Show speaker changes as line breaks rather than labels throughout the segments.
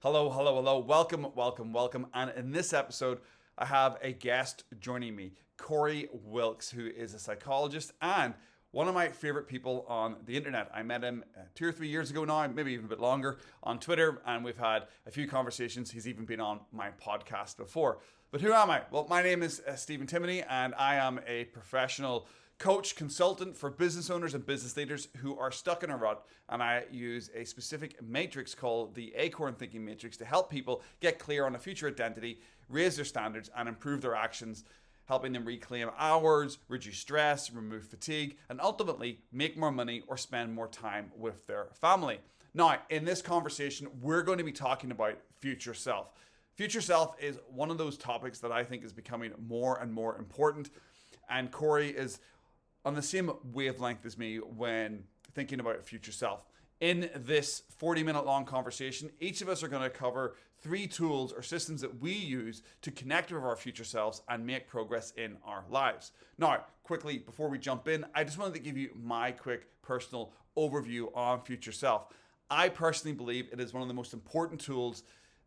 Hello, hello, hello. Welcome, welcome, welcome. And in this episode, I have a guest joining me, Corey Wilks, who is a psychologist and one of my favorite people on the internet. I met him 2 or 3 years ago now, maybe even a bit longer, on Twitter, and we've had a few conversations. He's even been on my podcast before. But who am I? Well, my name is Stephen Timoney, and I am a professional coach, consultant for business owners and business leaders who are stuck in a rut. And I use a specific matrix called the Acorn Thinking Matrix to help people get clear on a future identity, raise their standards, and improve their actions, helping them reclaim hours, reduce stress, remove fatigue, and ultimately make more money or spend more time with their family. Now, in this conversation, we're going to be talking about future self. Future self is one of those topics that I think is becoming more and more important. And Corey is on the same wavelength as me when thinking about future self. In this 40-minute long conversation, each of us are going to cover 3 tools or systems that we use to connect with our future selves and make progress in our lives. Now, quickly, before we jump in, I just wanted to give you my quick personal overview on future self. I personally believe it is one of the most important tools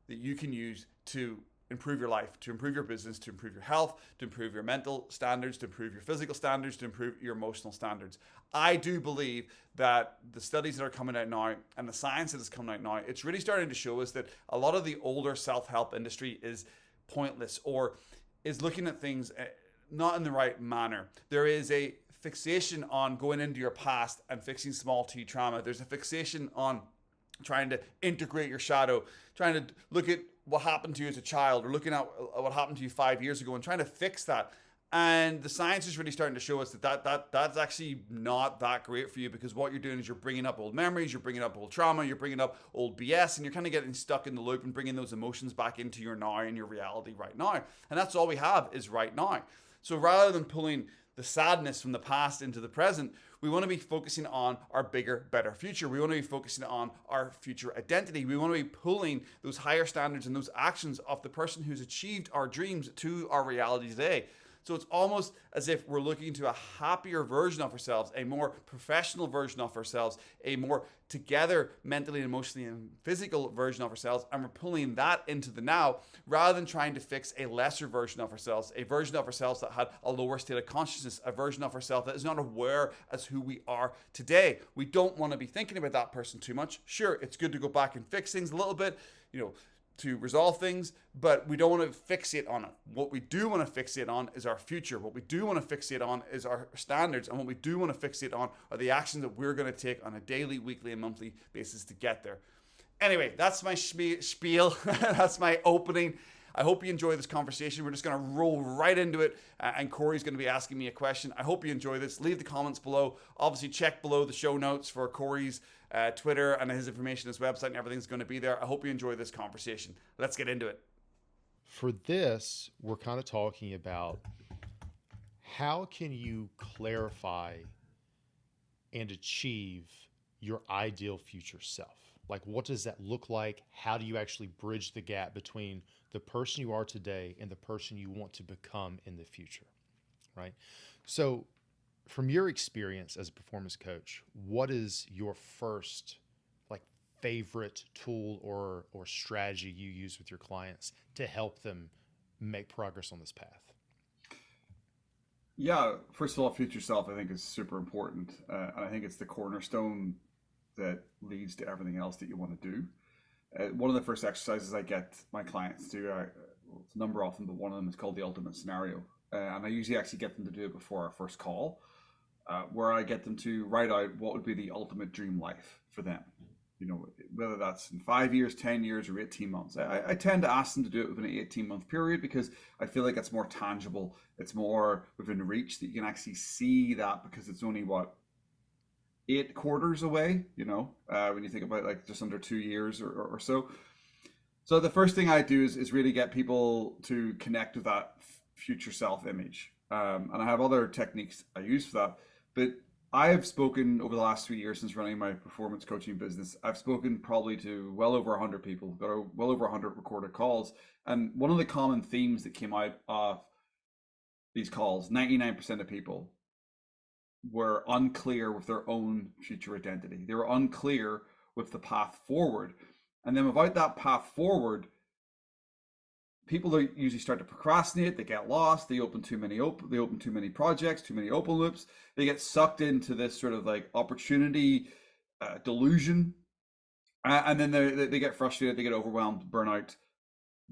that you can use to improve your life, to improve your business, to improve your health, to improve your mental standards, to improve your physical standards, to improve your emotional standards. I do believe that the studies that are coming out now and the science that is coming out now, it's really starting to show us that a lot of the older self-help industry is pointless or is looking at things not in the right manner. There is a fixation on going into your past and fixing small t trauma. There's a fixation on trying to integrate your shadow, trying to look at what happened to you as a child or looking at what happened to you 5 years ago and trying to fix that. And the science is really starting to show us that's actually not that great for you, because what you're doing is you're bringing up old memories, you're bringing up old trauma, you're bringing up old BS, and you're kind of getting stuck in the loop and bringing those emotions back into your now and your reality right now. And that's all we have is right now. So rather than pulling the sadness from the past into the present, we want to be focusing on our bigger, better future. We want to be focusing on our future identity. We want to be pulling those higher standards and those actions of the person who's achieved our dreams to our reality today. So it's almost as if we're looking to a happier version of ourselves, a more professional version of ourselves, a more together mentally, emotionally, and physical version of ourselves, and we're pulling that into the now rather than trying to fix a lesser version of ourselves, a version of ourselves that had a lower state of consciousness, a version of ourselves that is not aware as who we are today. We don't want to be thinking about that person too much. Sure, it's good to go back and fix things a little bit, to resolve things, but we don't want to fixate on it. What we do want to fixate on is our future. What we do want to fixate on is our standards. And what we do want to fixate on are the actions that we're going to take on a daily, weekly, and monthly basis to get there. Anyway, that's my spiel. That's my opening. I hope you enjoy this conversation. We're just going to roll right into it. And Corey's going to be asking me a question. I hope you enjoy this. Leave the comments below. Obviously, check below the show notes for Corey's Twitter and his information, his website, and everything's going to be there. I hope you enjoy this conversation. Let's get into it.
For this, we're kind of talking about how can you clarify and achieve your ideal future self? Like, what does that look like? How do you actually bridge the gap between the person you are today and the person you want to become in the future, right? So from your experience as a performance coach, what is your first favorite tool or strategy you use with your clients to help them make progress on this path?
Yeah, first of all, future self I think is super important. And I think it's the cornerstone that leads to everything else that you want to do. One of the first exercises I get my clients to do, it's a number of them, but one of them is called the ultimate scenario. And I usually actually get them to do it before our first call, where I get them to write out what would be the ultimate dream life for them. Whether that's in 5 years, 10 years, or 18 months. I tend to ask them to do it within an 18-month period because I feel like it's more tangible. It's more within reach that you can actually see that, because it's only, 8 quarters away, when you think about just under 2 years or so. So the first thing I do is really get people to connect with that future self image. And I have other techniques I use for that. But I have spoken over the last 3 years since running my performance coaching business. I've spoken probably to well over 100 people, got well over 100 recorded calls. And one of the common themes that came out of these calls, 99% of people were unclear with their own future identity. They were unclear with the path forward. And then without that path forward, people usually start to procrastinate. They get lost. They open too many projects, too many open loops. They get sucked into this sort of like opportunity delusion, and then they get frustrated. They get overwhelmed, burn out.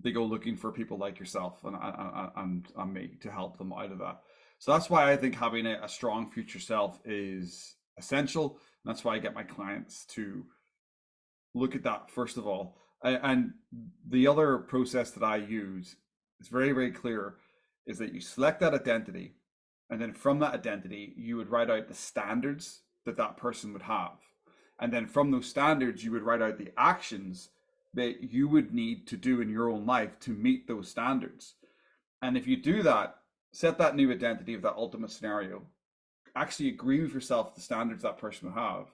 They go looking for people like yourself and me to help them out of that. So that's why I think having a strong future self is essential. And that's why I get my clients to look at that first of all. And the other process that I use is very, very clear, is that you select that identity, and then from that identity, you would write out the standards that that person would have. And then from those standards, you would write out the actions that you would need to do in your own life to meet those standards. And if you do that, set that new identity of that ultimate scenario, actually agree with yourself the standards that person would have,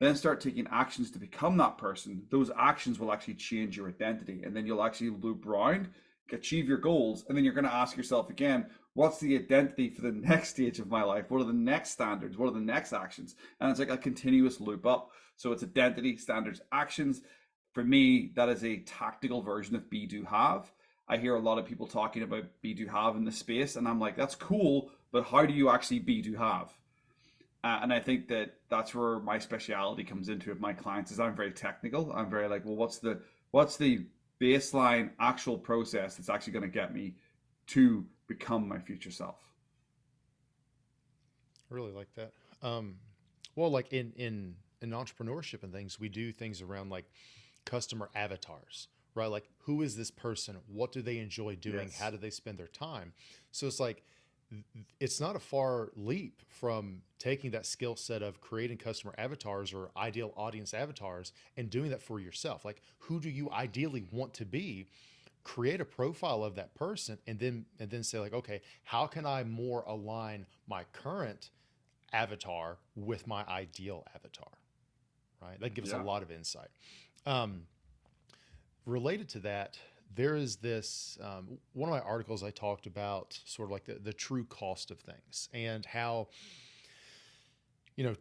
then start taking actions to become that person, those actions will actually change your identity. And then you'll actually loop around, achieve your goals. And then you're going to ask yourself again, what's the identity for the next stage of my life? What are the next standards? What are the next actions? And it's like a continuous loop up. So it's identity, standards, actions. For me, that is a tactical version of be, do, have. I hear a lot of people talking about be, do, have in the space. And I'm like, that's cool, but how do you actually be, do, have? And I think that that's where my speciality comes into with my clients, is I'm very technical. I'm very like, well, what's the baseline actual process that's actually going to get me to become my future self?
I really like that. Well, like in entrepreneurship and things, we do things around like customer avatars, right? Like, who is this person? What do they enjoy doing?
Yes.
How do they spend their time? So it's like, it's not a far leap from taking that skill set of creating customer avatars or ideal audience avatars and doing that for yourself. Like, who do you ideally want to be? Create a profile of that person, and then say like, okay, how can I more align my current avatar with my ideal avatar? Right? That gives us a lot of insight. Related to that, there is this one of my articles, I talked about sort of like the true cost of things, and how,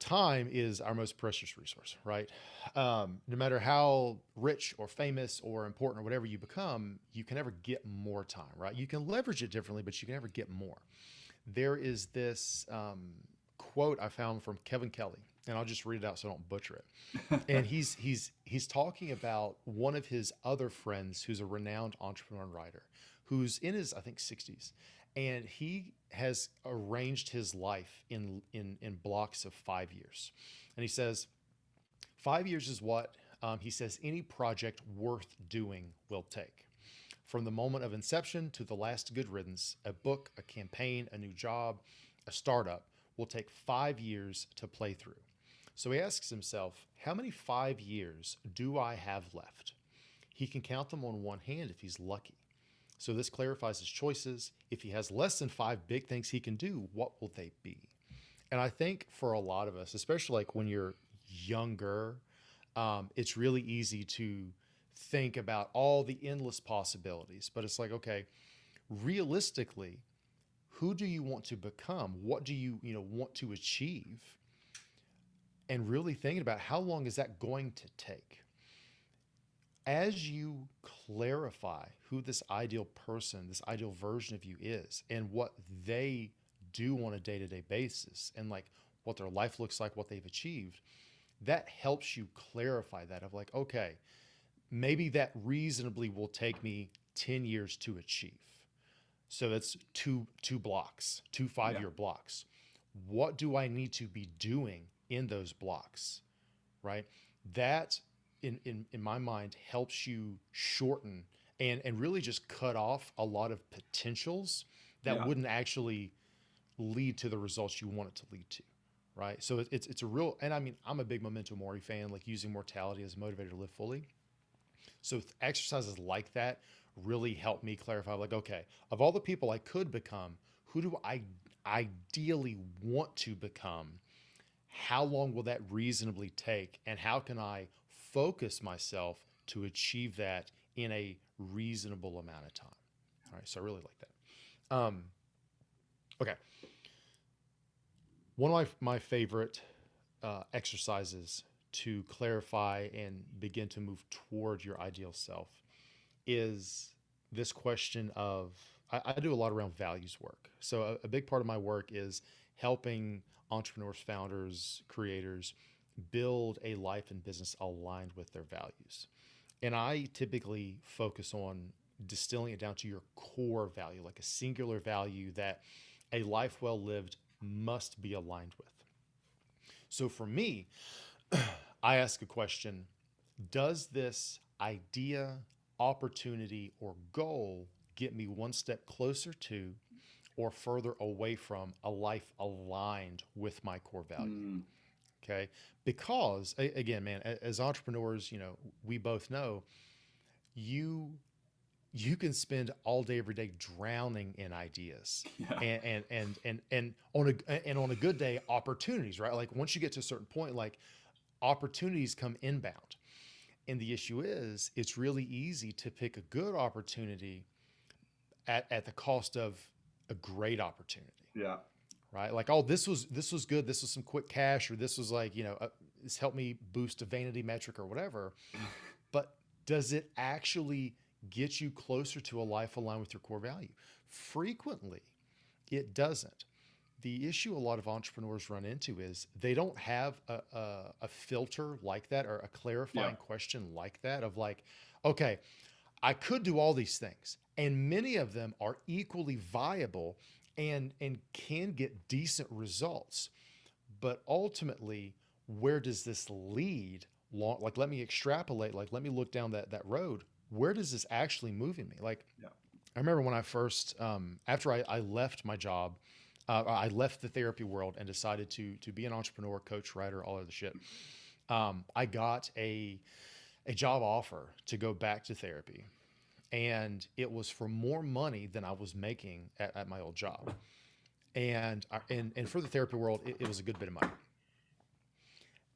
time is our most precious resource, right? No matter how rich or famous or important or whatever you become, you can never get more time, right? You can leverage it differently, but you can never get more. There is this quote I found from Kevin Kelly, and I'll just read it out so I don't butcher it. And he's talking about one of his other friends who's a renowned entrepreneur and writer, who's in his, I think, 60s, and he has arranged his life in blocks of 5 years. And he says 5 years is what he says any project worth doing will take. From the moment of inception to the last good riddance, a book, a campaign, a new job, a startup will take 5 years to play through. So he asks himself, how many 5 years do I have left? He can count them on one hand if he's lucky. So this clarifies his choices. If he has less than 5 big things he can do, what will they be? And I think for a lot of us, especially like when you're younger, it's really easy to think about all the endless possibilities. But it's like, okay, realistically, who do you want to become? What do you want to achieve? And really thinking about how long is that going to take? As you clarify who this ideal person, this ideal version of you is, and what they do on a day-to-day basis, and like what their life looks like, what they've achieved, that helps you clarify that of like, okay, maybe that reasonably will take me 10 years to achieve. So that's two blocks, 2 5-year blocks. What do I need to be doing in those blocks, right? That, in my mind, helps you shorten and really just cut off a lot of potentials that wouldn't actually lead to the results you want it to lead to, right? So it's a real, and I mean, I'm a big Memento Mori fan, like using mortality as a motivator to live fully. So exercises like that really help me clarify, like, okay, of all the people I could become, who do I ideally want to become? How long will that reasonably take? And how can I focus myself to achieve that in a reasonable amount of time? All right, so I really like that. Okay. One of my favorite exercises to clarify and begin to move toward your ideal self is this question of, I do a lot around values work. So a big part of my work is helping entrepreneurs, founders, creators build a life and business aligned with their values. And I typically focus on distilling it down to your core value, like a singular value that a life well lived must be aligned with. So for me, I ask a question: does this idea, opportunity, or goal get me one step closer to or further away from a life aligned with my core value? Okay. Because again, man, as entrepreneurs, we both know you can spend all day, every day drowning in ideas,
Yeah.
and on a good day, opportunities, right? Like once you get to a certain point, like opportunities come inbound. And the issue is, it's really easy to pick a good opportunity at the cost of a great opportunity.
Yeah.
Right? Like, oh, this was good. This was some quick cash, or this was like, this helped me boost a vanity metric or whatever. But does it actually get you closer to a life aligned with your core value? Frequently, it doesn't. The issue a lot of entrepreneurs run into is they don't have a filter like that, or a clarifying question like that of like, okay, I could do all these things, and many of them are equally viable and can get decent results. But ultimately, where does this lead? Like, let me extrapolate, like, let me look down that road. Where does this actually moving me? Like, I remember when I first, after I left my job, I left the therapy world and decided to be an entrepreneur, coach, writer, all of the shit. I got a job offer to go back to therapy, and it was for more money than I was making at my old job. And for the therapy world, it was a good bit of money.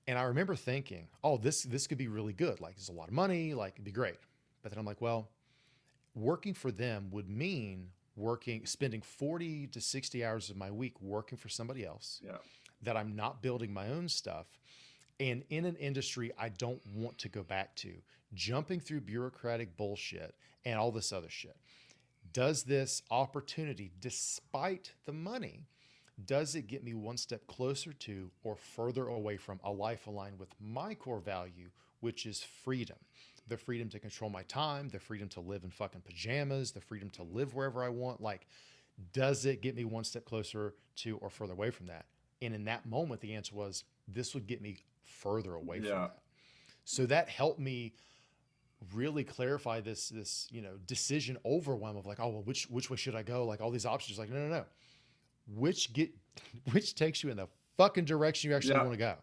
And I remember thinking, oh, this could be really good. Like, it's a lot of money, like it'd be great. But then I'm like, well, working for them would mean spending 40 to 60 hours of my week working for somebody else, that I'm not building my own stuff, and in an industry I don't want to go back to, jumping through bureaucratic bullshit and all this other shit. Does this opportunity, despite the money, does it get me one step closer to or further away from a life aligned with my core value, which is freedom? The freedom to control my time, the freedom to live in fucking pajamas, the freedom to live wherever I want. Like, does it get me one step closer to or further away from that? And in that moment, the answer was, this would get me further away from that. So that helped me really clarify this decision overwhelm of like, oh, well, which way should I go? Like, all these options, like, no. Which takes you in the fucking direction you actually want to go.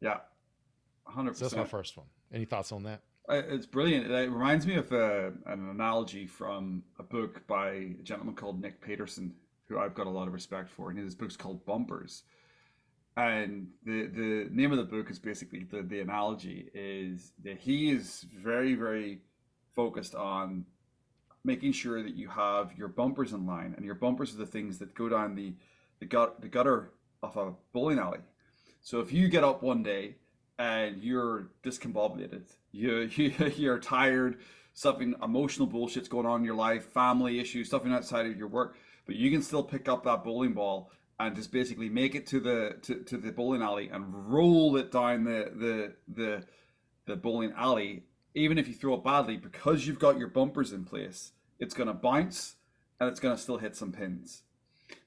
Yeah. 100%.
So that's my first one. Any thoughts on that?
It's brilliant. It reminds me of an analogy from a book by a gentleman called Nick Peterson, who I've got a lot of respect for. And his book's called Bumpers. And the name of the book is basically, the analogy is that he is very, very focused on making sure that you have your bumpers in line. And your bumpers are the things that go down the gutter of a bowling alley. So if you get up one day and you're discombobulated, you're tired, something emotional bullshit's going on in your life, family issues, something outside of your work, but you can still pick up that bowling ball and just basically make it to the bowling alley and roll it down the bowling alley. Even if you throw it badly, because you've got your bumpers in place, it's going to bounce and it's going to still hit some pins.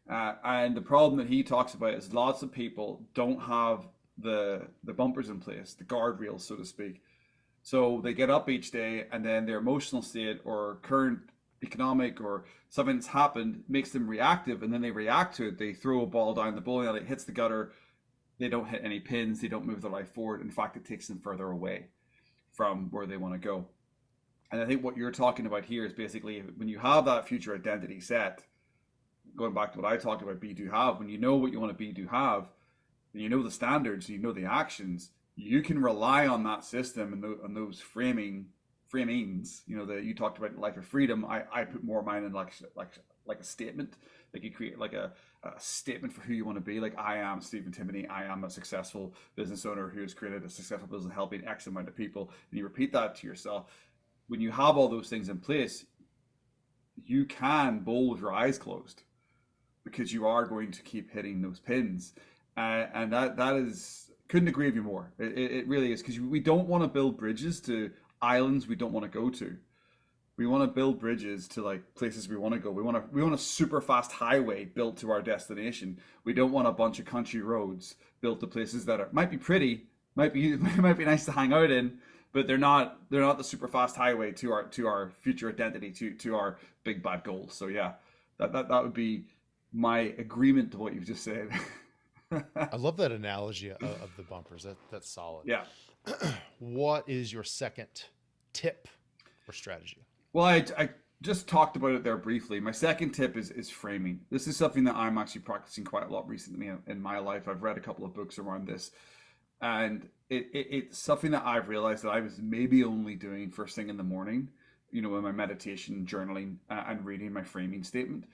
And the problem that he talks about is lots of people don't have the bumpers in place, the guardrails, so to speak. So they get up each day, and then their emotional state or current economic or something that's happened makes them reactive, and then they react to it. They throw a ball down the bowling alley, it hits the gutter, they don't hit any pins, they don't move their life forward. In fact, it takes them further away from where they want to go. And I think what you're talking about here is basically, when you have that future identity set, going back to what I talked about, be, do, have, when you know what you want to be, do, have, and you know the standards, you know the actions, you can rely on that system and those framing framings, that you talked about in Life of Freedom, I put more of mine in like a statement. Like you create like a statement for who you want to be. Like, I am Stephen Timoney. I am a successful business owner who has created a successful business helping X amount of people. And you repeat that to yourself. When you have all those things in place, you can bowl with your eyes closed, because you are going to keep hitting those pins. And that is, couldn't agree with you more. It really is, because we don't want to build bridges to islands we don't want to go to. We want to build bridges to like places we want to go. We want a super fast highway built to our destination. We don't want a bunch of country roads built to places that might be pretty, might be nice to hang out in, but they're not the super fast highway to our future identity, to our big bad goals. So yeah, that would be my agreement to what you've just said.
I love that analogy of the bumpers. That's solid.
Yeah.
What is your second tip or strategy?
Well, I just talked about it there briefly. My second tip is framing. This is something that I'm actually practicing quite a lot recently in my life. I've read a couple of books around this, and it's something that I've realized that I was maybe only doing first thing in the morning, in my meditation, journaling, and reading my framing statement.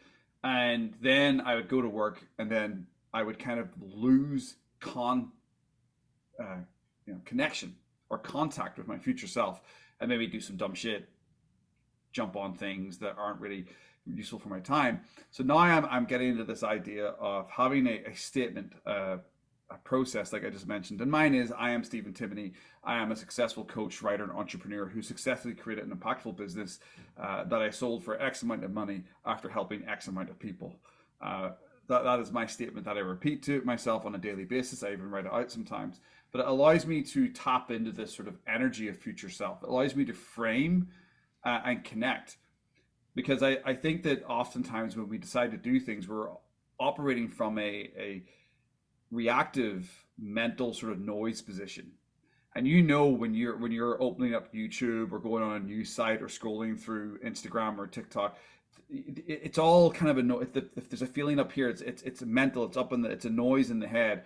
And then I would go to work, and then I would kind of lose connection or contact with my future self, and maybe do some dumb shit, jump on things that aren't really useful for my time. So now I'm getting into this idea of having a statement, a process, like I just mentioned. And mine is, I am Stephen Timoney. I am a successful coach, writer, and entrepreneur who successfully created an impactful business that I sold for X amount of money after helping X amount of people. That is my statement that I repeat to myself on a daily basis. I even write it out sometimes. But it allows me to tap into this sort of energy of future self. It allows me to frame and connect. Because I think that oftentimes when we decide to do things, we're operating from a reactive mental sort of noise position. And when you're opening up YouTube or going on a news site or scrolling through Instagram or TikTok, it's all kind of if there's a feeling up here, it's mental, it's a noise in the head.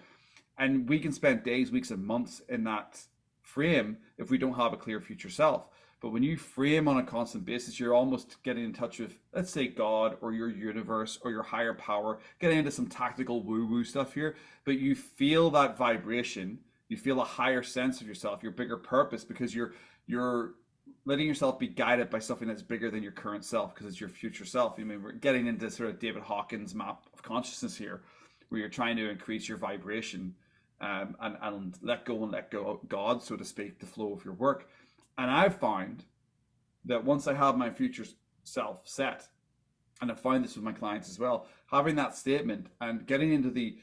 And we can spend days, weeks, and months in that frame if we don't have a clear future self. But when you frame on a constant basis, you're almost getting in touch with, let's say, God or your universe or your higher power, getting into some tactical woo-woo stuff here. But you feel that vibration, you feel a higher sense of yourself, your bigger purpose, because you're letting yourself be guided by something that's bigger than your current self, because it's your future self. We're getting into sort of David Hawkins' map of consciousness here, where you're trying to increase your vibration and let go of God, so to speak, the flow of your work. And I've found that once I have my future self set, and I find this with my clients as well, having that statement and getting into the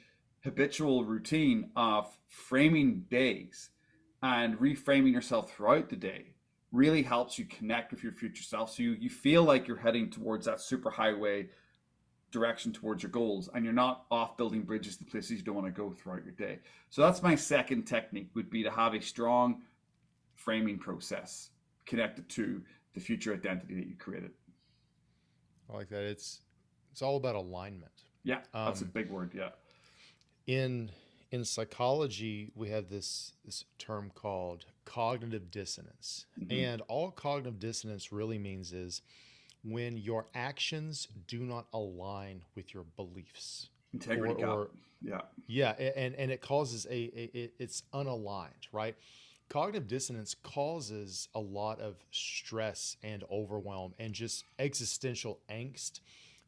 habitual routine of framing days and reframing yourself throughout the day really helps you connect with your future self. So you feel like you're heading towards that super highway direction towards your goals, and you're not off building bridges to places you don't want to go throughout your day. So that's my second technique, would be to have a strong framing process connected to the future identity that you created.
I like that. It's all about alignment.
Yeah, that's a big word. Yeah.
In psychology, we have this term called cognitive dissonance. Mm-hmm. And all cognitive dissonance really means is when your actions do not align with your beliefs.
Integrity gap.
Yeah, and it causes it's unaligned, right? Cognitive dissonance causes a lot of stress and overwhelm and just existential angst,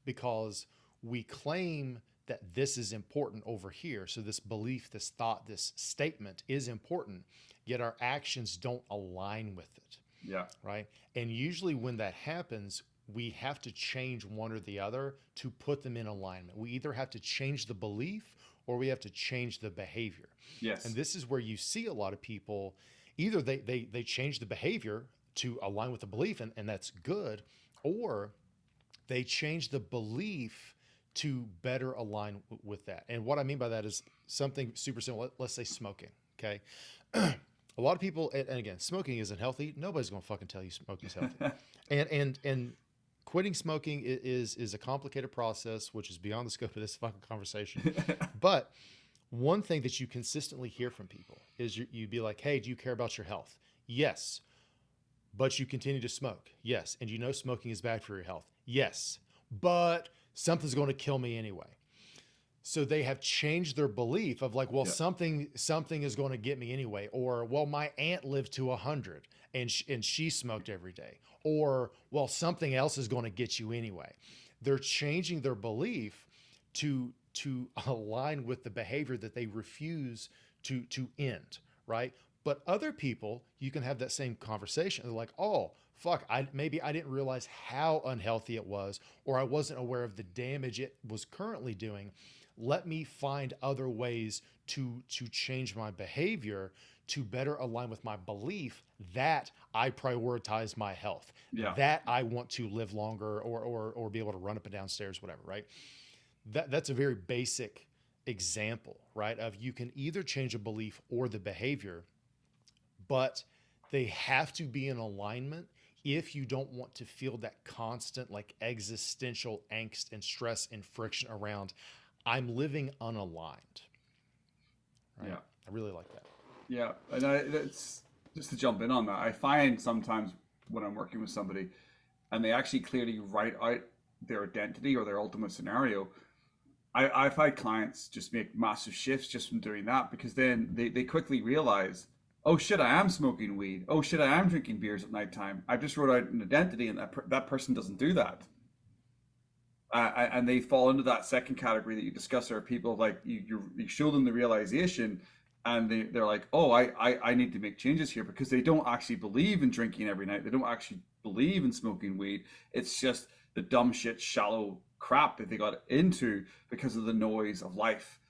because we claim that this is important over here. So this belief, this thought, this statement is important, yet our actions don't align with it.
Yeah.
Right. And usually when that happens, we have to change one or the other to put them in alignment. We either have to change the belief or we have to change the behavior.
Yes.
And this is where you see a lot of people, either they change the behavior to align with the belief, and that's good, or they change the belief to better align with that. And what I mean by that is something super simple. Let's say smoking, okay? A lot of people, and again, smoking isn't healthy. Nobody's going to fucking tell you smoking is healthy. and quitting smoking is a complicated process, which is beyond the scope of this fucking conversation. But one thing that you consistently hear from people is you'd be like, hey, do you care about your health? Yes. but you continue to smoke. Yes. And you know smoking is bad for your health. Yes. But something's going to kill me anyway. So they have changed their belief of like, well, something is going to get me anyway. Or, well, my aunt lived to 100 and she smoked every day. Or, well, something else is going to get you anyway. They're changing their belief to align with the behavior that they refuse to end, right? But other people, you can have that same conversation. They're like, oh, fuck, maybe I didn't realize how unhealthy it was, or I wasn't aware of the damage it was currently doing. Let me find other ways to change my behavior to better align with my belief that I prioritize my health, that I want to live longer or be able to run up and down stairs, whatever, right? That's a very basic example, right? Of you can either change a belief or the behavior, but they have to be in alignment if you don't want to feel that constant like existential angst and stress and friction around I'm living unaligned. Right?
Yeah.
I really like that.
Yeah. And it's just to jump in on that. I find sometimes when I'm working with somebody and they actually clearly write out their identity or their ultimate scenario, I've had clients just make massive shifts just from doing that, because then they quickly realize, oh shit, I am smoking weed. Oh shit, I am drinking beers at nighttime. I just wrote out an identity and that person doesn't do that. And they fall into that second category that you discussed. Are people like you show them the realization and they're like, oh, I need to make changes here, because they don't actually believe in drinking every night. They don't actually believe in smoking weed. It's just the dumb shit, shallow crap that they got into because of the noise of life.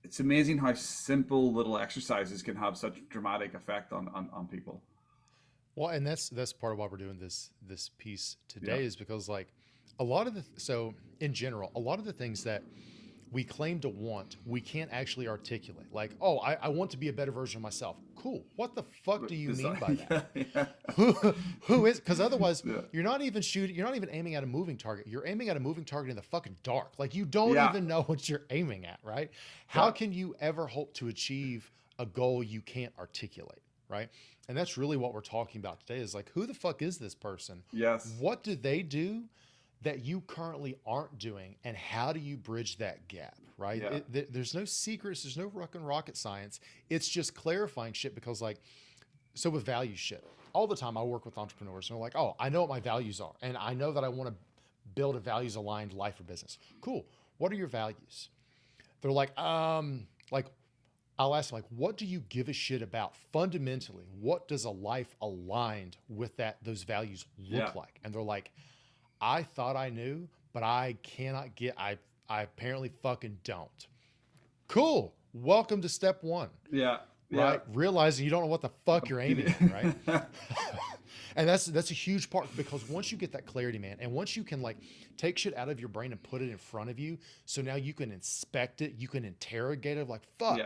It's amazing how simple little exercises can have such dramatic effect on people.
Well, and that's part of why we're doing this piece today, is because like a lot of in general, a lot of the things that we claim to want, we can't actually articulate. Like, oh, I want to be a better version of myself. Cool. What the fuck do you mean by that? Who is? Because otherwise, you're not even aiming at a moving target. You're aiming at a moving target in the fucking dark. Like you don't even know what you're aiming at, right? How can you ever hope to achieve a goal you can't articulate, right? And that's really what we're talking about today, is like, who the fuck is this person?
Yes.
What do they do that you currently aren't doing, and how do you bridge that gap, right?
Yeah.
There's no secrets, there's no rocket science. It's just clarifying shit, because like, so with value shit, all the time I work with entrepreneurs and they're like, oh, I know what my values are, and I know that I want to build a values aligned life or business. Cool. What are your values? They're like, I'll ask them, like, what do you give a shit about fundamentally? What does a life aligned with those values look like? And they're like, I thought I knew, but I cannot get, I apparently fucking don't. Cool. Welcome to step one.
Yeah.
Right. Realizing you don't know what the fuck you're aiming at, right? And that's a huge part, because once you get that clarity, man, and once you can like take shit out of your brain and put it in front of you, so now you can inspect it, you can interrogate it, like, fuck,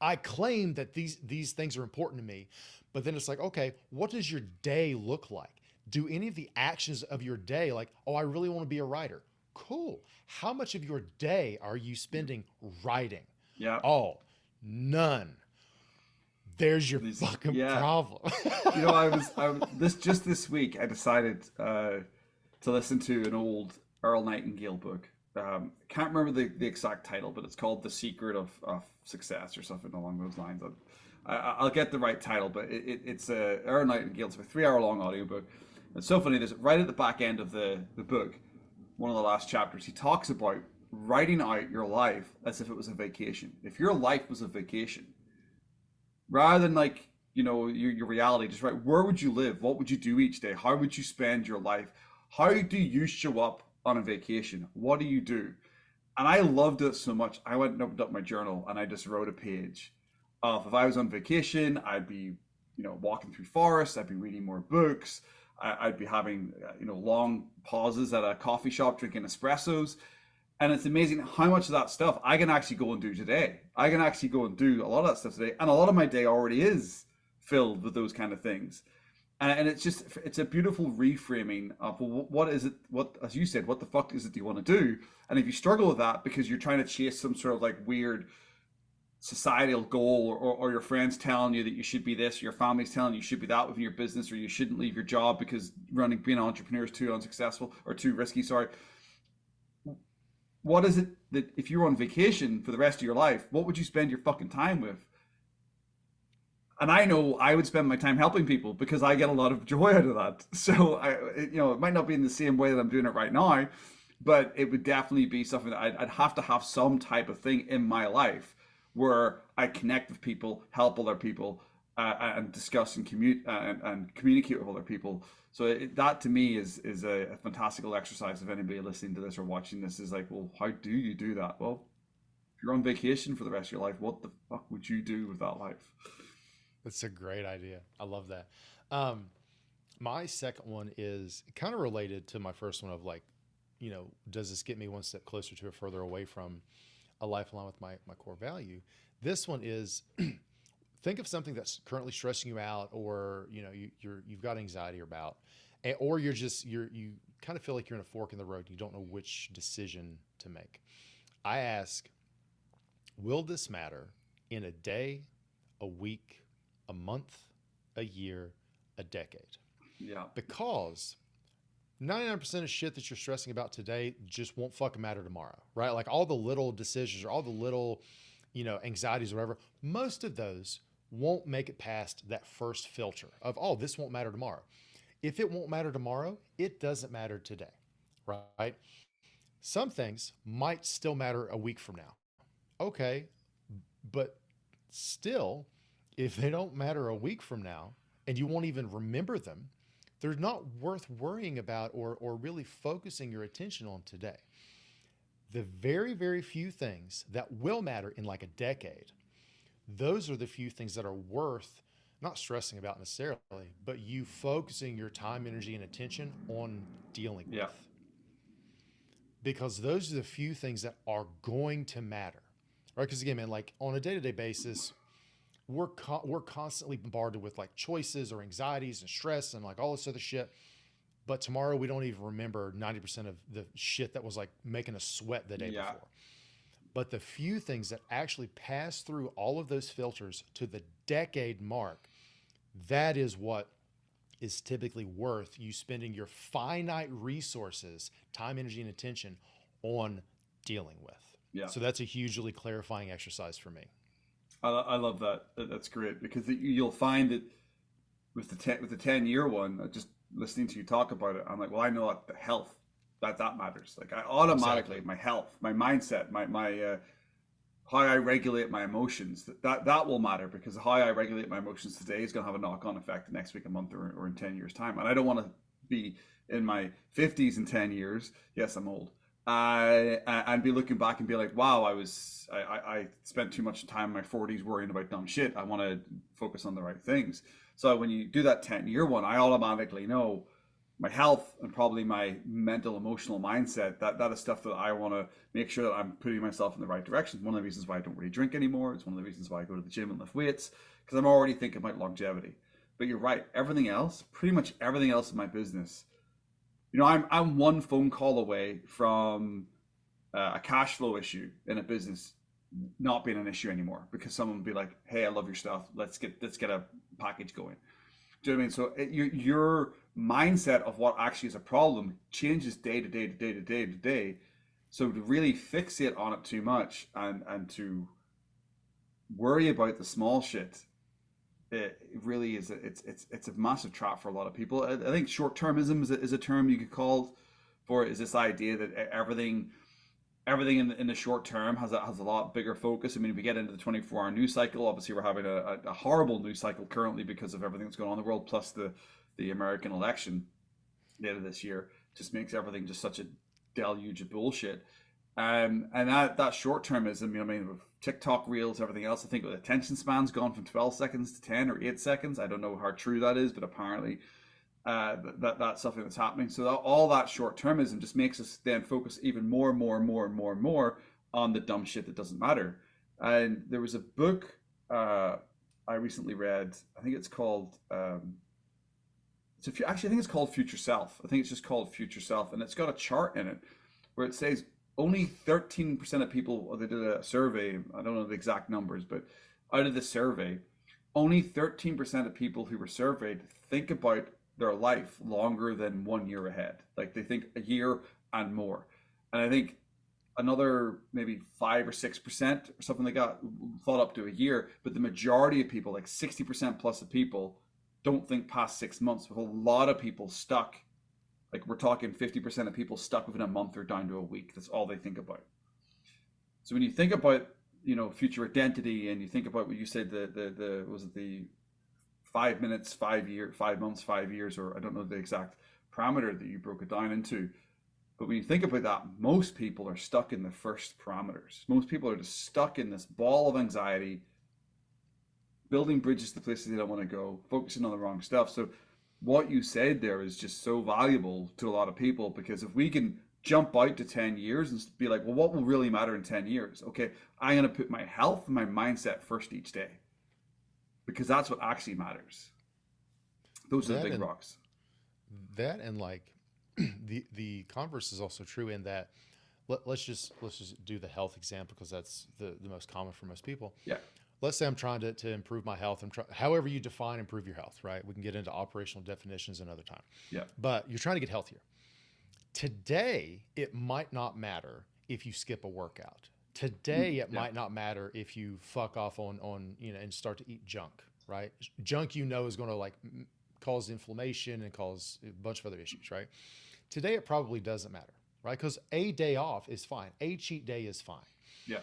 I claim that these things are important to me, but then it's like, okay, what does your day look like? Do any of the actions of your day, like, oh, I really want to be a writer. Cool. How much of your day are you spending writing?
Yeah.
Oh, none. There's your fucking problem.
You know, I was this week, I decided to listen to an old Earl Nightingale book. Can't remember the exact title, but it's called The Secret of Success or something along those lines. I'll get the right title, but it's Earl Nightingale. It's a 3-hour long audiobook. It's so funny. There's right at the back end of the book, one of the last chapters, he talks about writing out your life as if it was a vacation. If your life was a vacation, rather than like, you know, your reality, just write, where would you live? What would you do each day? How would you spend your life? How do you show up on a vacation? What do you do? And I loved it so much. I went and opened up my journal and I just wrote a page of, if I was on vacation, I'd be, you know, walking through forests. I'd be reading more books. I'd be having, you know, long pauses at a coffee shop drinking espressos. And it's amazing how much of that stuff I can actually go and do today. I can actually go and do a lot of that stuff today. And a lot of my day already is filled with those kind of things. And it's a beautiful reframing of, well, what is it, as you said, what the fuck is it you want to do? And if you struggle with that because you're trying to chase some sort of like weird societal goal, or your friends telling you that you should be this, or your family's telling you should be that within your business, or you shouldn't leave your job because being an entrepreneur is too unsuccessful or too risky. Sorry. What is it that if you were on vacation for the rest of your life, what would you spend your fucking time with? And I know I would spend my time helping people because I get a lot of joy out of that. So it might not be in the same way that I'm doing it right now, but it would definitely be something that I'd have to have some type of thing in my life where I connect with people, help other people, and discuss and communicate with other people. So that to me is a fantastical exercise. If anybody listening to this or watching this is like, well, how do you do that? Well, if you're on vacation for the rest of your life, what the fuck would you do with that life?
That's a great idea. I love that. My second one is kind of related to my first one of like, does this get me one step closer to or further away from a life aligned with my core value? This one is think of something that's currently stressing you out, or, you've got anxiety about, or you kind of feel like you're in a fork in the road. You don't know which decision to make. I ask, will this matter in a day, a week, a month, a year, a decade?
Yeah.
Because 99% of shit that you're stressing about today just won't fucking matter tomorrow, right? Like all the little decisions or all the little, anxieties or whatever, most of those won't make it past that first filter of, oh, this won't matter tomorrow. If it won't matter tomorrow, it doesn't matter today, right? Some things might still matter a week from now. Okay, but still, if they don't matter a week from now and you won't even remember them, they're not worth worrying about or really focusing your attention on today. The very, very few things that will matter in like a decade, those are the few things that are worth not stressing about necessarily, but you focusing your time, energy, and attention on dealing with. Because those are the few things that are going to matter, right? Because again, man, like on a day-to-day basis, we're constantly bombarded with like choices or anxieties and stress and like all this other shit. But tomorrow we don't even remember 90% of the shit that was like making us sweat the day before. But the few things that actually pass through all of those filters to the decade mark, that is what is typically worth you spending your finite resources, time, energy, and attention on dealing with.
Yeah.
So that's a hugely clarifying exercise for me.
I love that. That's great, because you'll find that with the 10-year one, just listening to you talk about it, I'm like, well, I know that the health that matters. Like I automatically, my health, my mindset, my how I regulate my emotions, that will matter, because how I regulate my emotions today is going to have a knock-on effect the next week, a month, or in 10 years time. And I don't want to be in my 50s in 10 years. Yes, I'm old. And be looking back and be like, wow, I spent too much time in my 40s worrying about dumb shit. I want to focus on the right things. So when you do that 10-year one, I automatically know my health and probably my mental, emotional mindset, that is stuff that I want to make sure that I'm putting myself in the right direction. One of the reasons why I don't really drink anymore. It's one of the reasons why I go to the gym and lift weights, because I'm already thinking about longevity. But you're right, everything else, pretty much everything else in my business, I'm one phone call away from a cash flow issue in a business not being an issue anymore, because someone would be like, hey, I love your stuff. Let's get a package going. Do you know what I mean? So your mindset of what actually is a problem changes day to day to day to day to day. So to really fixate on it too much and to worry about the small shit, it really is. It's a massive trap for a lot of people. I think short-termism is a term you could call for it. Is this idea that everything in the short term has a lot bigger focus. I mean, if we get into the 24-hour news cycle, obviously we're having a horrible news cycle currently because of everything that's going on in the world, plus the American election later this year just makes everything just such a deluge of bullshit. And that short termism, I mean, with TikTok reels, everything else, I think the attention span's gone from 12 seconds to 10 or 8 seconds. I don't know how true that is, but apparently that's something that's happening. So all that short termism just makes us then focus even more and more and more and more and more on the dumb shit that doesn't matter. And there was a book I recently read. I think it's called I think it's called Future Self. I think it's just called Future Self, and it's got a chart in it where it says only 13% of people, they did a survey, I don't know the exact numbers, but out of the survey, only 13% of people who were surveyed think about their life longer than 1 year ahead. Like they think a year and more. And I think another maybe 5 or 6% or something like that thought up to a year, but the majority of people, like 60% plus of people, don't think past 6 months, with a lot of people stuck. Like we're talking 50% of people stuck within a month or down to a week. That's all they think about. So when you think about, future identity, and you think about what you said, the was it the 5 minutes, 5 year, 5 months, 5 years, or I don't know the exact parameter that you broke it down into. But when you think about that, most people are stuck in the first parameters. Most people are just stuck in this ball of anxiety, building bridges to places they don't want to go, focusing on the wrong stuff. So what you said there is just so valuable to a lot of people, because if we can jump out to 10 years and be like, well, what will really matter in 10 years? Okay, I'm going to put my health and my mindset first each day, because that's what actually matters. Those are the big rocks.
That, and like the converse is also true in that let's just do the health example, because that's the most common for most people.
Yeah.
Let's say I'm trying to improve my health. However you define improve your health, right? We can get into operational definitions another time.
Yeah.
But you're trying to get healthier. Today, it might not matter if you skip a workout. Today, it might not matter if you fuck off on and start to eat junk, right? Junk, is going to like cause inflammation and cause a bunch of other issues, right? Today, it probably doesn't matter, right? Because a day off is fine. A cheat day is fine.
Yeah.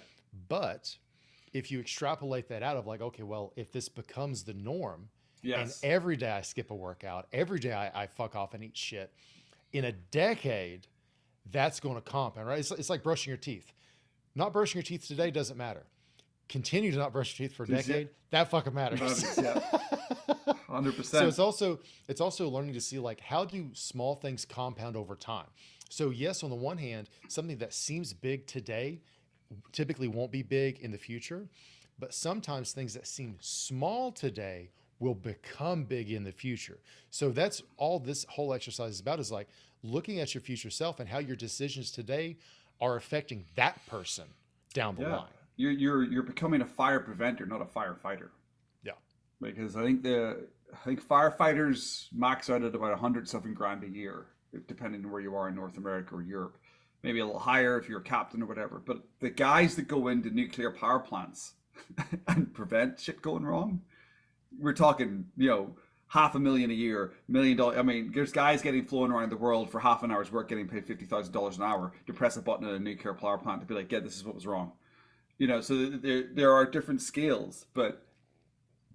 But if you extrapolate that out of like, okay, well, if this becomes the norm,
yes,
and every day I skip a workout, every day I fuck off and eat shit, in a decade, that's going to compound, right? It's like brushing your teeth. Not brushing your teeth today doesn't matter. Continue to not brush your teeth for a decade. That fucking matters.
100%.
So it's also learning to see like, how do small things compound over time? So yes, on the one hand, something that seems big today typically won't be big in the future, but sometimes things that seem small today will become big in the future. So that's all this whole exercise is about, is like looking at your future self and how your decisions today are affecting that person down the line.
You're becoming a fire preventer, not a firefighter.
Yeah.
Because I think firefighters max out at about 100-something grand a year, depending on where you are in North America or Europe. Maybe a little higher if you're a captain or whatever. But the guys that go into nuclear power plants and prevent shit going wrong, we're talking, $500,000 a year, $1 million. I mean, there's guys getting flown around the world for half an hour's work, getting paid $50,000 an hour to press a button at a nuclear power plant to be like, yeah, this is what was wrong. So there are different scales. But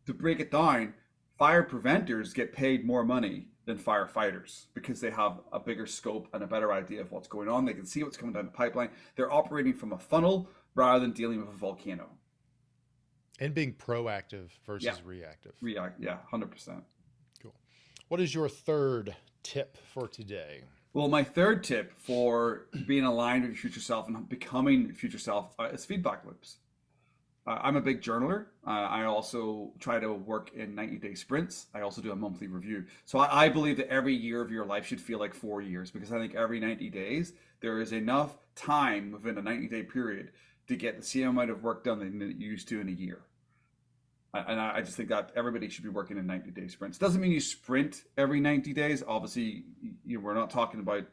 to break it down, fire preventers get paid more money than firefighters, because they have a bigger scope and a better idea of what's going on. They can see what's coming down the pipeline. They're operating from a funnel rather than dealing with a volcano.
And being proactive versus reactive.
Yeah, 100%.
Cool. What is your third tip for today?
Well, my third tip for being aligned with your future self and becoming future self is feedback loops. I'm a big journaler. I also try to work in 90-day sprints. I also do a monthly review. So I believe that every year of your life should feel like 4 years, because I think every 90 days, there is enough time within a 90-day period to get the same amount of work done that you used to in a year. And I just think that everybody should be working in 90-day sprints. Doesn't mean you sprint every 90 days. Obviously, we're not talking about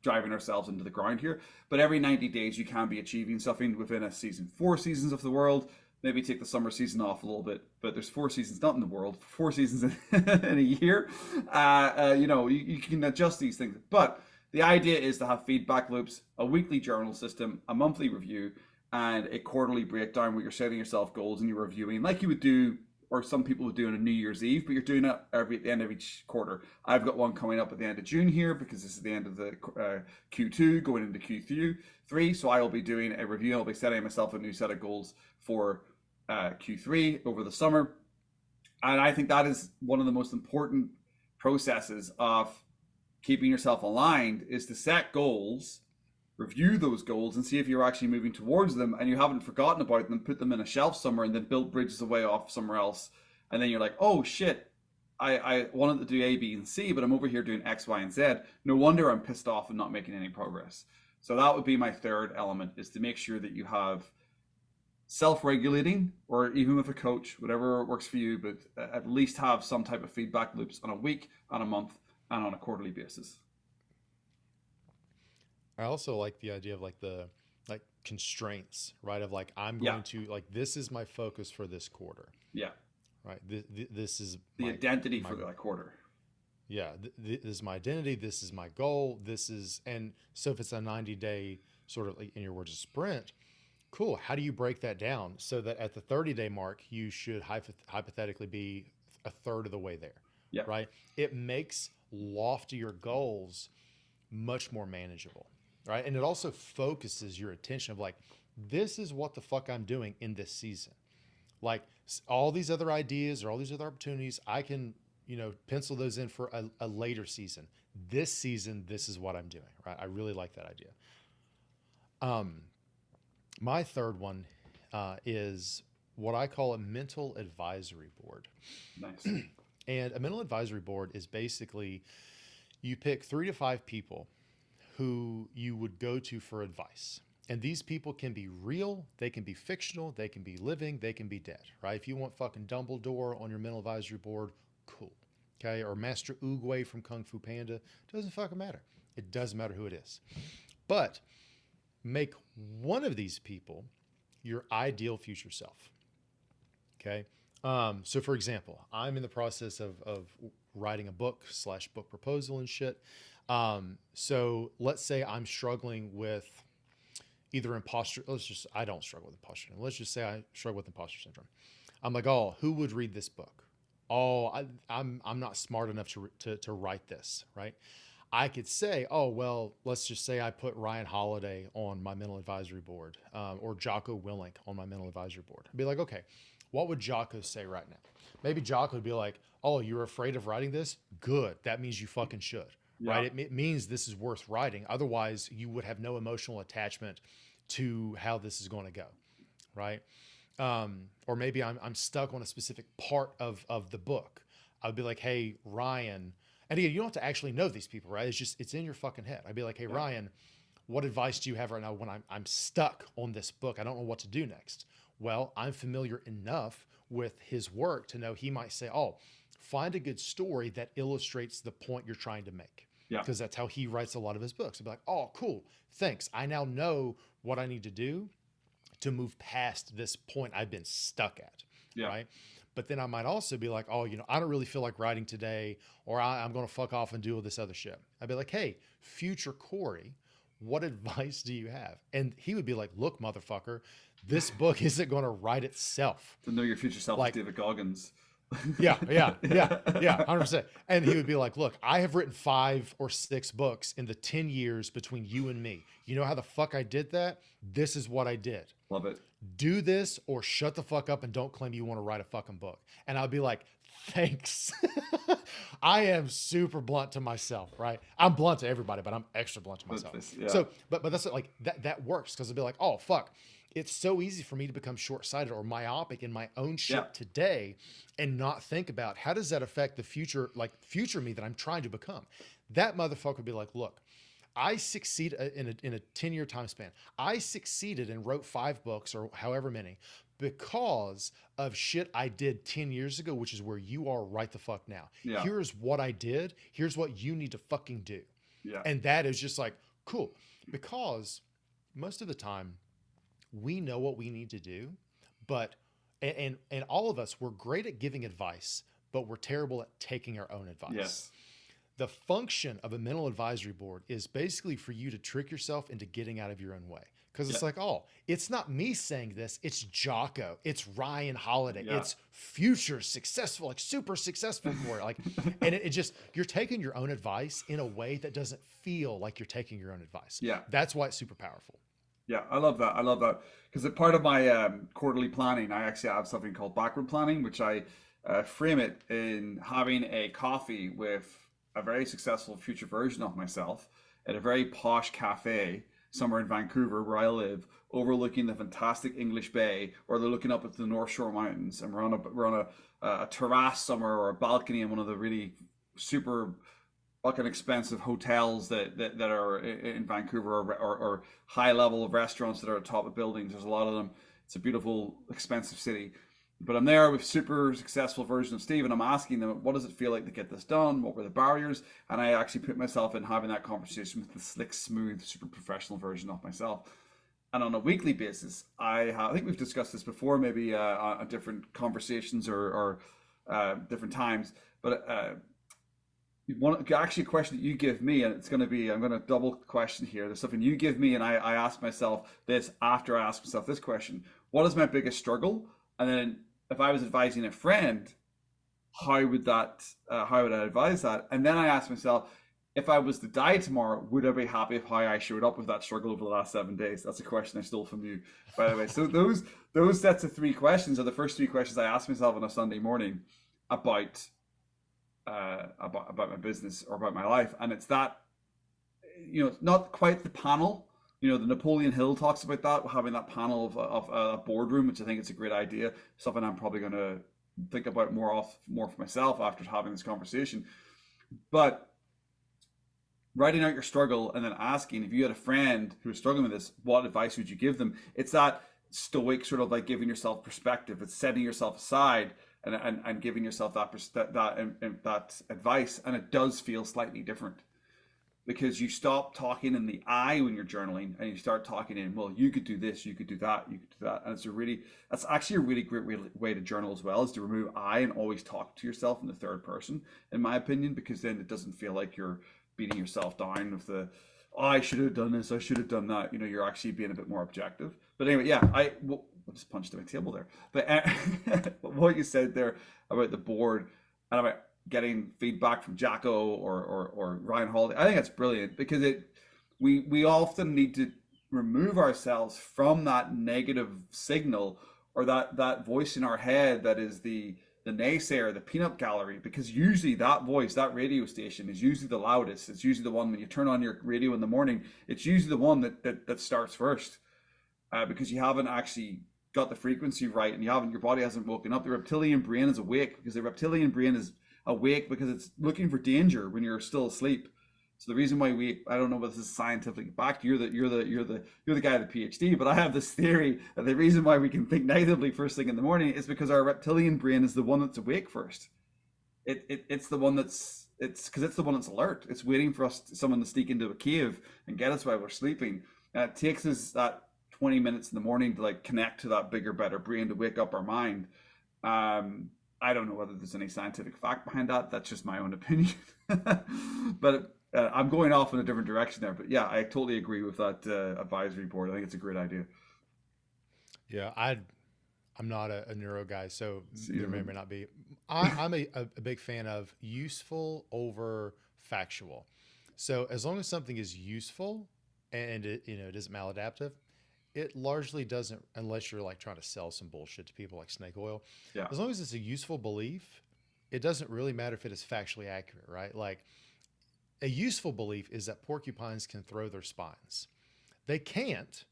driving ourselves into the ground here, but every 90 days you can be achieving something within a season. 4 seasons of the world, maybe take the summer season off a little bit, but there's 4 seasons not in the world, 4 seasons in a year. You can adjust these things, but the idea is to have feedback loops, a weekly journal system, a monthly review, and a quarterly breakdown where you're setting yourself goals and you're reviewing like you would do, or some people would do on a New Year's Eve, but you're doing it at the end of each quarter. I've got one coming up at the end of June here, because this is the end of the Q2 going into Q3. So I will be doing a review. I'll be setting myself a new set of goals for Q3 over the summer. And I think that is one of the most important processes of keeping yourself aligned, is to set goals, review those goals, and see if you're actually moving towards them and you haven't forgotten about them, put them in a shelf somewhere, and then build bridges away off somewhere else. And then you're like, oh shit, I wanted to do A, B, and C, but I'm over here doing X, Y, and Z. No wonder I'm pissed off and not making any progress. So that would be my third element, is to make sure that you have self-regulating, or even with a coach, whatever works for you, but at least have some type of feedback loops on a week, on a month, and on a quarterly basis.
I also like the idea of like the like constraints, right? Of like, I'm
Yeah.
going to like, this is my focus for this quarter,
Yeah.
right? This is
The
my
identity for that quarter.
yeah, this is my identity. This is my goal. This is, and so if it's a 90-day sort of, like, in your words, a sprint, cool. How do you break that down so that at the 30-day mark, you should hypothetically be a third of the way there,
Yeah.
right? It makes loftier goals much more manageable, right? And it also focuses your attention of like, this is what the fuck I'm doing in this season. Like all these other ideas or all these other opportunities, I can, pencil those in for a later season. This season, this is what I'm doing, right? I really like that idea. My third one is what I call a mental advisory board.
Nice.
And a mental advisory board is basically, you pick 3 to 5 people who you would go to for advice. And these people can be real, they can be fictional, they can be living, they can be dead, right? If you want fucking Dumbledore on your mental advisory board, cool. Okay, or Master Oogway from Kung Fu Panda, doesn't fucking matter. It doesn't matter who it is. But make one of these people your ideal future self. Okay. So for example, I'm in the process of writing a book / book proposal and shit. So let's say I'm struggling with either imposter. I don't struggle with imposter syndrome. Let's just say I struggle with imposter syndrome. I'm like, oh, who would read this book? Oh, I'm not smart enough to write this, right? I could say, oh, well, let's just say I put Ryan Holiday on my mental advisory board, or Jocko Willink on my mental advisory board. I'd be like, okay, what would Jocko say right now? Maybe Jocko would be like, oh, you're afraid of writing this? Good. That means you fucking should, right? It means this is worth writing. Otherwise, you would have no emotional attachment to how this is going to go, right? Or maybe I'm stuck on a specific part of the book. I would be like, hey, Ryan. And again, you don't have to actually know these people, right? It's in your fucking head. I'd be like, hey, Ryan, what advice do you have right now when I'm stuck on this book? I don't know what to do next. Well, I'm familiar enough with his work to know he might say, oh, find a good story that illustrates the point you're trying to make.
Yeah.
Because that's how he writes a lot of his books. I'd be like, oh, cool. Thanks. I now know what I need to do to move past this point I've been stuck at.
Yeah.
Right. But then I might also be like, oh, I don't really feel like writing today, or I'm going to fuck off and do all this other shit. I'd be like, hey, future Corey, what advice do you have? And he would be like, look, motherfucker, this book isn't going to write itself.
To know your future self is David Goggins.
Yeah, 100%. And he would be like, look, I have written 5 or 6 books in the 10 years between you and me. You know how the fuck I did that? This is what I did.
Love it.
Do this or shut the fuck up and don't claim you want to write a fucking book. And I'll be like, thanks. I am super blunt to myself, right? I'm blunt to everybody, but I'm extra blunt to myself.
Yeah.
So, but that's like, that works, because it'll be like, oh, fuck. It's so easy for me to become short-sighted or myopic in my own shit today and not think about how does that affect the future me that I'm trying to become. That motherfucker would be like, look, I succeed in a 10-year time span. I succeeded and wrote 5 books or however many because of shit I did 10 years ago, which is where you are right the fuck now.
Yeah.
Here's what I did. Here's what you need to fucking do.
Yeah.
And that is just like, cool. Because most of the time we know what we need to do, but, and all of us, we're great at giving advice, but we're terrible at taking our own advice.
Yes.
The function of a mental advisory board is basically for you to trick yourself into getting out of your own way. Because it's like, oh, it's not me saying this. It's Jocko. It's Ryan Holiday.
Yeah.
It's future successful, like super successful for it. Like, and it just, you're taking your own advice in a way that doesn't feel like you're taking your own advice.
Yeah.
That's why it's super powerful.
Yeah, I love that. I love that. Because a part of my quarterly planning, I actually have something called backward planning, which I frame it in having a coffee with a very successful future version of myself at a very posh cafe somewhere in Vancouver where I live, overlooking the fantastic English Bay, or they're looking up at the North Shore Mountains, and we're on a terrace somewhere or a balcony in one of the really super fucking expensive hotels that are in Vancouver, or high level of restaurants that are at the top of buildings. There's a lot of them. It's a beautiful, expensive city. But I'm there with super successful version of Steve, and I'm asking them, what does it feel like to get this done? What were the barriers? And I actually put myself in having that conversation with the slick, smooth, super professional version of myself. And on a weekly basis, I think we've discussed this before, maybe on different conversations or different times. But actually a question that you give me, and it's going to be, I'm going to double question here. There's something you give me, and I ask myself this after I ask myself this question: what is my biggest struggle? And then if I was advising a friend, how would I advise that? And then I ask myself, if I was to die tomorrow, would I be happy with how I showed up with that struggle over the last 7 days? That's a question I stole from you, by the way. So those sets of three questions are the first three questions I ask myself on a Sunday morning about my business or about my life. And it's that, not quite the panel. The Napoleon Hill talks about that, having that panel of a boardroom, which I think is a great idea. Something I'm probably going to think about more for myself after having this conversation. But writing out your struggle and then asking, if you had a friend who was struggling with this, what advice would you give them? It's that stoic sort of like giving yourself perspective. It's setting yourself aside and giving yourself that advice. And it does feel slightly different, because you stop talking in the I when you're journaling and you start talking in, well, you could do this, you could do that, you could do that. And that's actually a really great way to journal as well, is to remove I and always talk to yourself in the third person, in my opinion, because then it doesn't feel like you're beating yourself down with the, I should have done this, I should have done that. You're actually being a bit more objective. But anyway, yeah, I just punched at my table there. But what you said there about the board and about getting feedback from Jacko or Ryan Holiday, I think that's brilliant, because we often need to remove ourselves from that negative signal, or that voice in our head that is the naysayer, the peanut gallery, because usually that voice, that radio station, is usually the loudest. It's usually the one when you turn on your radio in the morning. It's usually the one that starts first, because you haven't actually got the frequency right, and your body hasn't woken up. The reptilian brain is awake, because the reptilian brain is awake because it's looking for danger when you're still asleep. So the reason why I don't know if this is scientifically backed. You're the guy with the PhD, but I have this theory that the reason why we can think negatively first thing in the morning is because our reptilian brain is the one that's awake first. It's the one that's alert. It's waiting for someone to sneak into a cave and get us while we're sleeping. And it takes us that 20 minutes in the morning to like connect to that bigger, better brain, to wake up our mind. I don't know whether there's any scientific fact behind that. That's just my own opinion. But I'm going off in a different direction there. But yeah, I totally agree with that advisory board. I think it's a great idea.
Yeah, I'm not a neuro guy, so there may or may not be. I'm a big fan of useful over factual. So as long as something is useful and it isn't maladaptive, it largely doesn't, unless you're like trying to sell some bullshit to people like snake oil.
Yeah.
As long as it's a useful belief, it doesn't really matter if it is factually accurate, right? Like, a useful belief is that porcupines can throw their spines. They can't,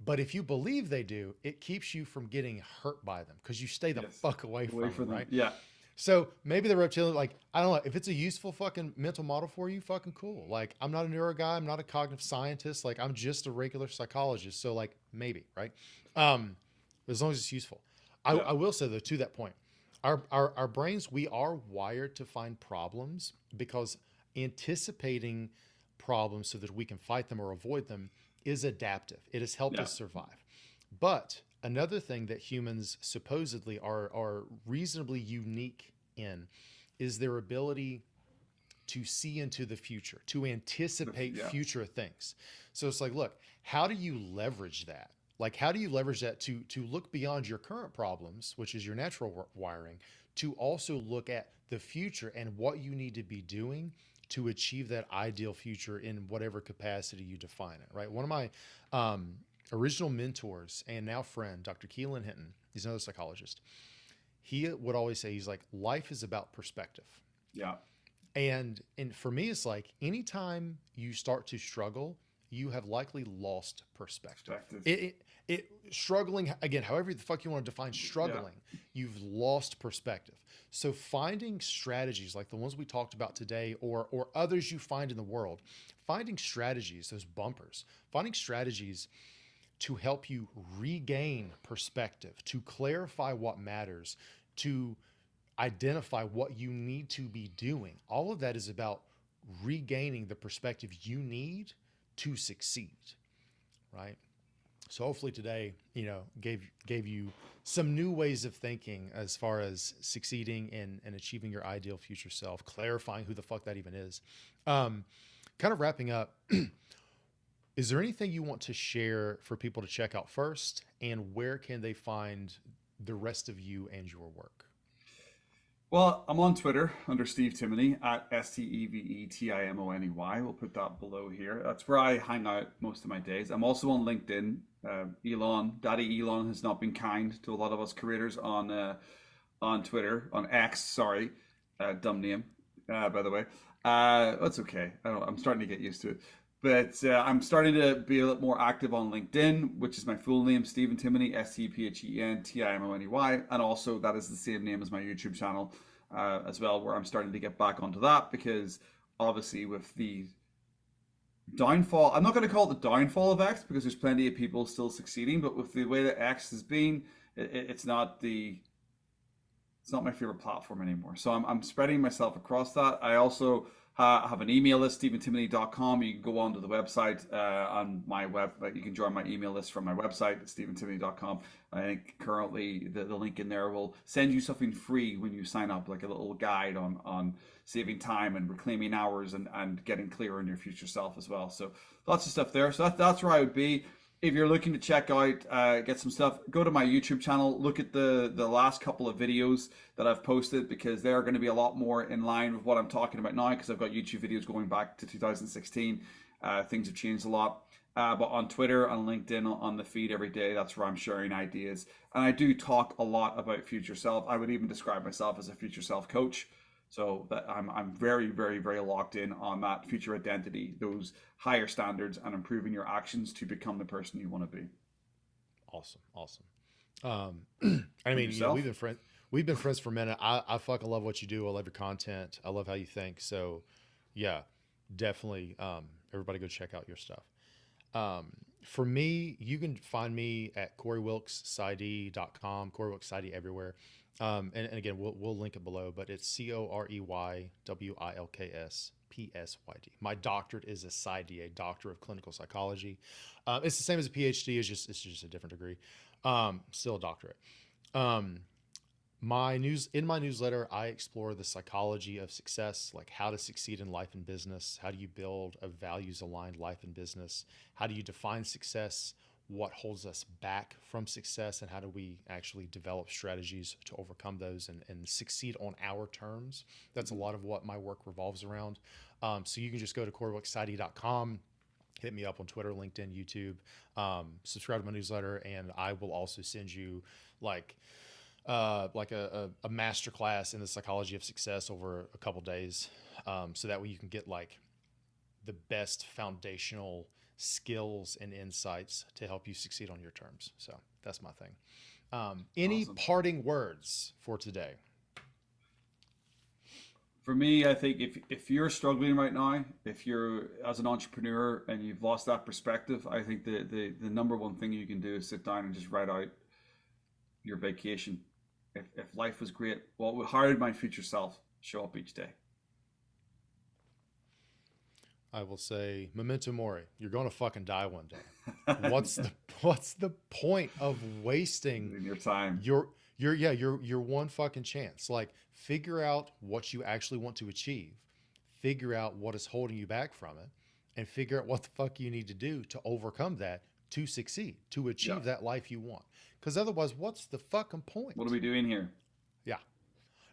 but if you believe they do, it keeps you from getting hurt by them, because you stay the fuck away from them, right?
Yeah.
So maybe the reptilian, like, I don't know, if it's a useful fucking mental model for you, fucking cool. Like, I'm not a neuro guy. I'm not a cognitive scientist. Like, I'm just a regular psychologist. So like, maybe, right? As long as it's useful. I will say though, to that point, our brains, we are wired to find problems, because anticipating problems so that we can fight them or avoid them is adaptive. It has helped us survive. But another thing that humans supposedly are reasonably unique in is their ability to see into the future, to anticipate future things. So it's like, look, how do you leverage that? Like, how do you leverage that to look beyond your current problems, which is your natural wiring, to also look at the future and what you need to be doing to achieve that ideal future in whatever capacity you define it, right? One of my original mentors and now friend, Dr. Keelan Hinton, he's another psychologist. He would always say, he's like, life is about perspective.
Yeah.
And for me, it's like, anytime you start to struggle, you have likely lost perspective.
Perspective.
Struggling, again, however the fuck you want to define struggling, you've lost perspective. So finding strategies like the ones we talked about today, or others you find in the world, finding strategies, those bumpers, finding strategies to help you regain perspective, to clarify what matters, to identify what you need to be doing. All of that is about regaining the perspective you need to succeed, right? So hopefully today, gave you some new ways of thinking as far as succeeding and achieving your ideal future self, clarifying who the fuck that even is. Kind of wrapping up, is there anything you want to share for people to check out first, and where can they find the rest of you and your work?
Well, I'm on Twitter under Steve Timoney at STEVETIMONEY. We'll put that below here. That's where I hang out most of my days. I'm also on LinkedIn. Daddy Elon has not been kind to a lot of us creators on Twitter, on X. Sorry, dumb name, by the way. That's okay. I'm starting to get used to it. But I'm starting to be a little more active on LinkedIn, which is my full name, Stephen Timoney, STPHENTIMONEY. And also that is the same name as my YouTube channel as well, where I'm starting to get back onto that, because obviously with the downfall, I'm not going to call it the downfall of X, because there's plenty of people still succeeding, but with the way that X has been, it's not my favorite platform anymore. So I'm spreading myself across that. I also have an email list, stephentimoney.com. You can go onto the website on my web. You can join my email list from my website, stephentimoney.com. I think currently the link in there will send you something free when you sign up, like a little guide on saving time and reclaiming hours and getting clear on your future self as well. So lots of stuff there. So that's where I would be. If you're looking to check out, get some stuff, go to my YouTube channel, look at the last couple of videos that I've posted, because they're going to be a lot more in line with what I'm talking about now, because I've got YouTube videos going back to 2016. Things have changed a lot. But on Twitter, on LinkedIn, on the feed every day, that's where I'm sharing ideas. And I do talk a lot about future self. I would even describe myself as a future self coach. So that I'm very, very, very locked in on that future identity, those higher standards, and improving your actions to become the person you want to be.
Awesome. I mean, we've been friends for a minute. I fucking love what you do. I love your content. I love how you think. So yeah, definitely. Everybody go check out your stuff. For me, you can find me at CoreyWilksPsyD.com, Corey Wilks Psyd everywhere. And again, we'll link it below, but it's CoreyWilkspsyd. My doctorate is a PsyD, a Doctor of Clinical Psychology. It's the same as a PhD. It's just a different degree. Still a doctorate. In my newsletter, I explore the psychology of success, like how to succeed in life and business. How do you build a values-aligned life and business? How do you define success? What holds us back from success, and how do we actually develop strategies to overcome those and succeed on our terms? That's a lot of what my work revolves around. So you can just go to CoreyWilksPsyd.com, hit me up on Twitter, LinkedIn, YouTube, subscribe to my newsletter, and I will also send you like a masterclass in the psychology of success over a couple days. So that way you can get like the best foundational skills and insights to help you succeed on your terms. So that's my thing. Any
Awesome.
parting words for today?
For me, I think if you're struggling right now, if you're as an entrepreneur and you've lost that perspective, I think the number one thing you can do is sit down and just write out your vacation. If life was great, how did my future self show up each day?
I will say, memento mori. You're going to fucking die one day. What's the point of wasting
In your time?
your one fucking chance? Like, figure out what you actually want to achieve. Figure out what is holding you back from it, and figure out what the fuck you need to do to overcome that, to succeed, to achieve that life you want. Because otherwise, what's the fucking point?
What are we doing here?
Yeah.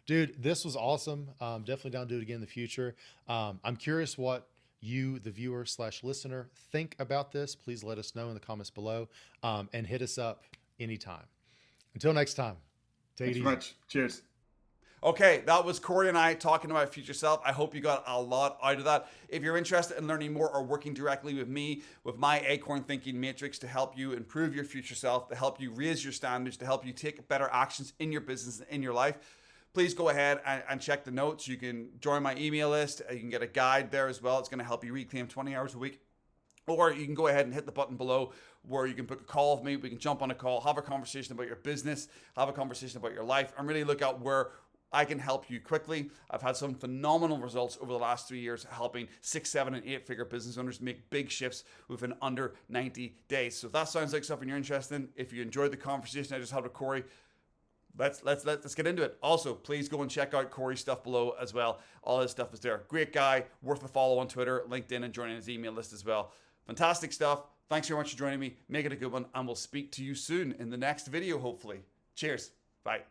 Dude, this was awesome. Definitely down to do it again in the future. I'm curious what you, the viewer / listener, think about this. Please let us know in the comments below, and hit us up anytime. Until next time, take it easy.
Thanks so much. Cheers.
Okay, that was Corey and I talking about future self. I hope you got a lot out of that. If you're interested in learning more or working directly with me, with my Acorn Thinking Matrix to help you improve your future self, to help you raise your standards, to help you take better actions in your business and in your life, please go ahead and check the notes. You can join my email list. You can get a guide there as well. It's going to help you reclaim 20 hours a week. Or you can go ahead and hit the button below where you can book a call with me. We can jump on a call, have a conversation about your business, have a conversation about your life, and really look at where I can help you quickly. I've had some phenomenal results over the last 3 years helping 6, 7, and 8 figure business owners make big shifts within under 90 days. So if that sounds like something you're interested in, if you enjoyed the conversation I just had with Corey, let's get into it. Also, please go and check out Corey's stuff below as well. All his stuff is there. Great guy, worth a follow on Twitter, LinkedIn, and joining his email list as well. Fantastic stuff. Thanks very much for joining me. Make it a good one, and we'll speak to you soon in the next video, hopefully. Cheers. Bye.